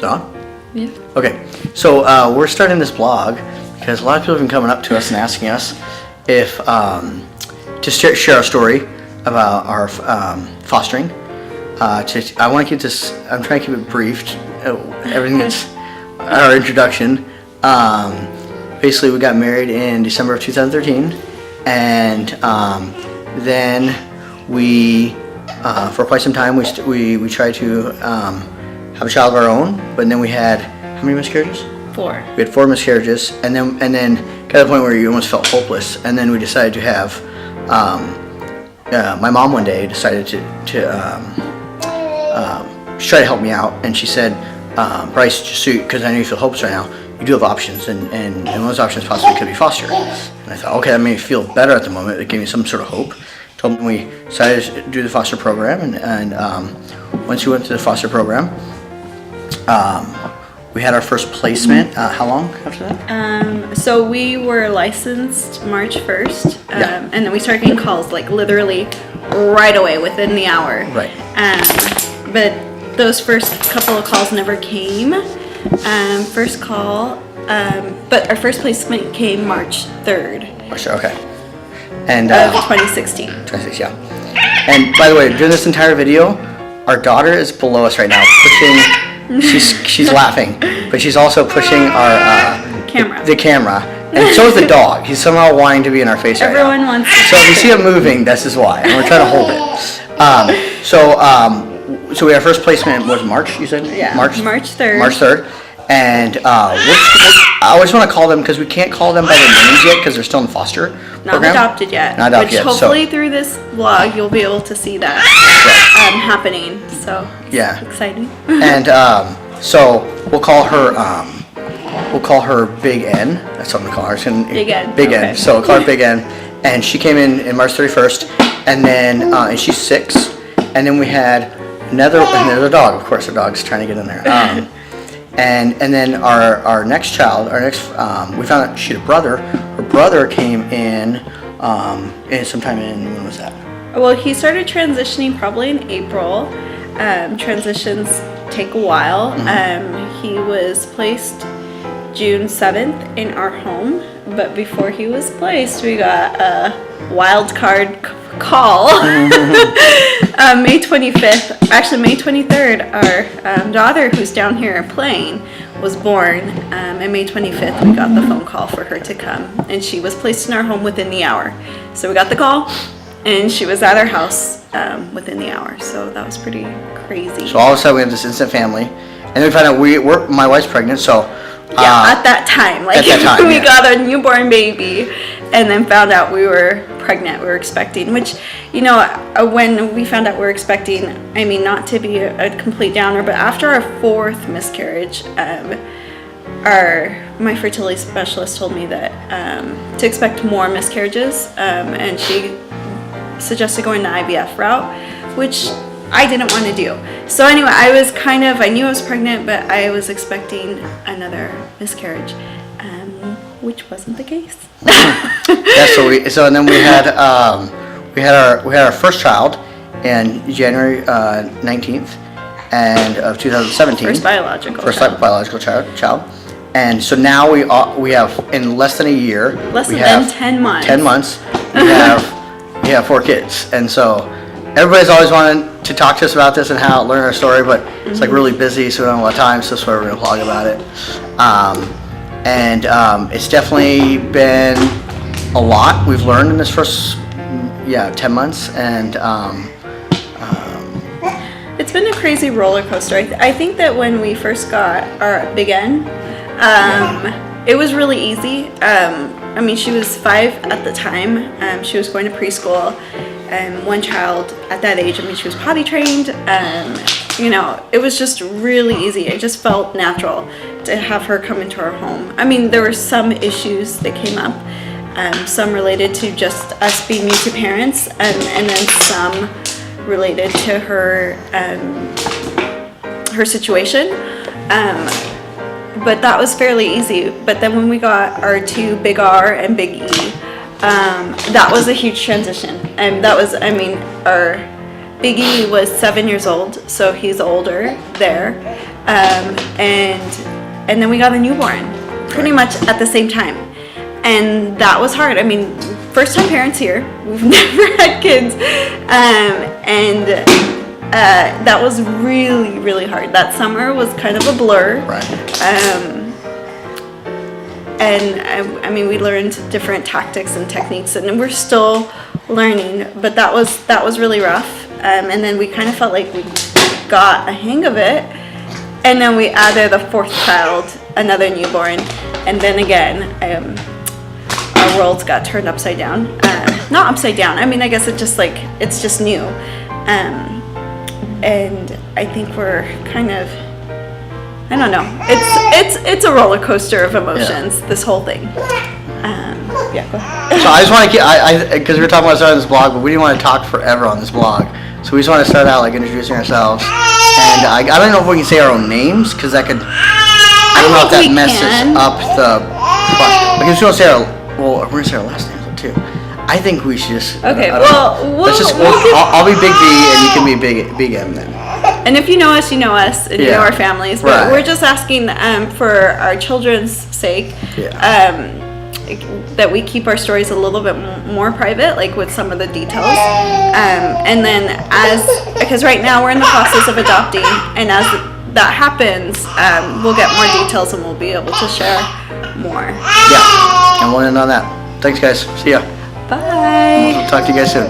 on? Yeah. Okay, so we're starting this blog because a lot of people have been coming up to us and asking us if to share our story about our fostering. I want to keep this. I'm trying to keep it brief. Everything that's our introduction. Basically, we got married in December of 2013, and then we, for quite some time, we tried to have a child of our own, but then we had how many miscarriages? 4. We had 4 miscarriages, and then got to the point where you almost felt hopeless, and then we decided to have. My mom one day decided to try to help me out, and she said, Bryce, just so because I know you feel hopeless right now, you do have options, and one of those options possibly could be foster. And I thought, okay, that made me feel better at the moment. It gave me some sort of hope. Told me we decided to do the foster program, and once we went to the foster program, we had our first placement. How long after that? So we were licensed March 1st, Yeah. and then we started getting calls like literally right away within the hour. Right. But those first couple of calls never came. First call, but our first placement came March 3rd Sure, okay. And of 2016. 26, yeah. And by the way, during this entire video, our daughter is below us right now, pushing. She's laughing, but she's also pushing our Camera. The camera, and so is the dog. He's somehow wanting to be in our face right Everyone now. wants to So if you see him moving, this is why, and we're trying to hold it. So we our first placement was March. You said Yeah, March 3rd. March 3rd, and I always want to call them because we can't call them by their names yet because they're still in foster Not program. adopted yet. Not adopted which yet, so- hopefully through this vlog you'll be able to see that happening. So it's Yeah. exciting. And so we'll call her Big N. That's what I'm gonna call her. Big N, Big okay. N. So we'll call her Big N. And she came in March 31st, and then and she's 6. And then we had another dog. Of course, the dog's trying to get in there. And then our next child, we found out she had a brother. Her brother came in sometime in, when was that? Well, he started transitioning probably in April. Transitions take a while. He was placed June 7th in our home, but before he was placed, we got a wild card call. May 25th, actually May 23rd, our daughter, who's down here playing, was born, and May 25th we got the phone call for her to come, and she was placed in our home within the hour. So we got the call, and she was at our house within the hour, so that was pretty crazy. So all of a sudden we have this instant family, and then we found out my wife's pregnant. So at that time, like at that time, we yeah. got a newborn baby, and then found out we were pregnant, we were expecting, which, you know, when we found out we were expecting, I mean, not to be a complete downer, but after our 4th miscarriage, my fertility specialist told me that to expect more miscarriages, and she suggested going the IVF route, which I didn't want to do. So anyway, I knew I was pregnant, but I was expecting another miscarriage, which wasn't the case. Yeah, so and then we had our first child in January 19th and of 2017. First biological child. And so now we have in less than a year. Less we than have 10 months. 10 months. We have 4 kids, and so everybody's always wanted to talk to us about this and how learn our story, but it's like really busy, so we don't have a lot of time. So that's why we're gonna blog about it. And it's definitely been a lot we've learned in this first 10 months, and it's been a crazy roller coaster. I think that when we first got our Big N, it was really easy. I mean, she was 5 at the time. She was going to preschool, and one child at that age, I mean, she was potty trained. You know, it was just really easy. It just felt natural to have her come into our home. I mean, there were some issues that came up, some related to just us being new to parents, and then some related to her situation. But that was fairly easy. But then when we got our 2, Big R and Big E, that was a huge transition. And that was, I mean, our Big E was 7 years old, so he's older there. and then we got a newborn pretty much at the same time, and that was hard. I mean, first time parents here, we've never had kids, and that was really, really hard. That summer was kind of a blur. Right. And I mean, we learned different tactics and techniques, and we're still learning. But that was really rough. And then we kind of felt like we got a hang of it. And then we added a fourth child, another newborn, and then again, our worlds got turned upside down. Not upside down. I mean, I guess it's just new. And I think we're kind of, I don't know. It's a roller coaster of emotions. This whole thing. Yeah. Go ahead. So I just want to keep, because we were talking about starting this blog, but we didn't want to talk forever on this blog. So we just want to start out like introducing ourselves. And I don't know if we can say our own names, because that could, I don't know if that we messes can. up the, because we don't say we're going to say our last names too. I think we should just. Okay, I don't well, know. we'll- Let's just. we'll give- I'll be Big B and you can be Big M then. And if you know us, you know us, and you know Yeah. our families. But Right. we're just asking for our children's sake Yeah. that we keep our stories a little bit more private, like with some of the details. And then because right now we're in the process of adopting, and as that happens, we'll get more details and we'll be able to share more. Yeah. And we'll end on that. Thanks, guys. See ya. Bye. Talk to you guys soon.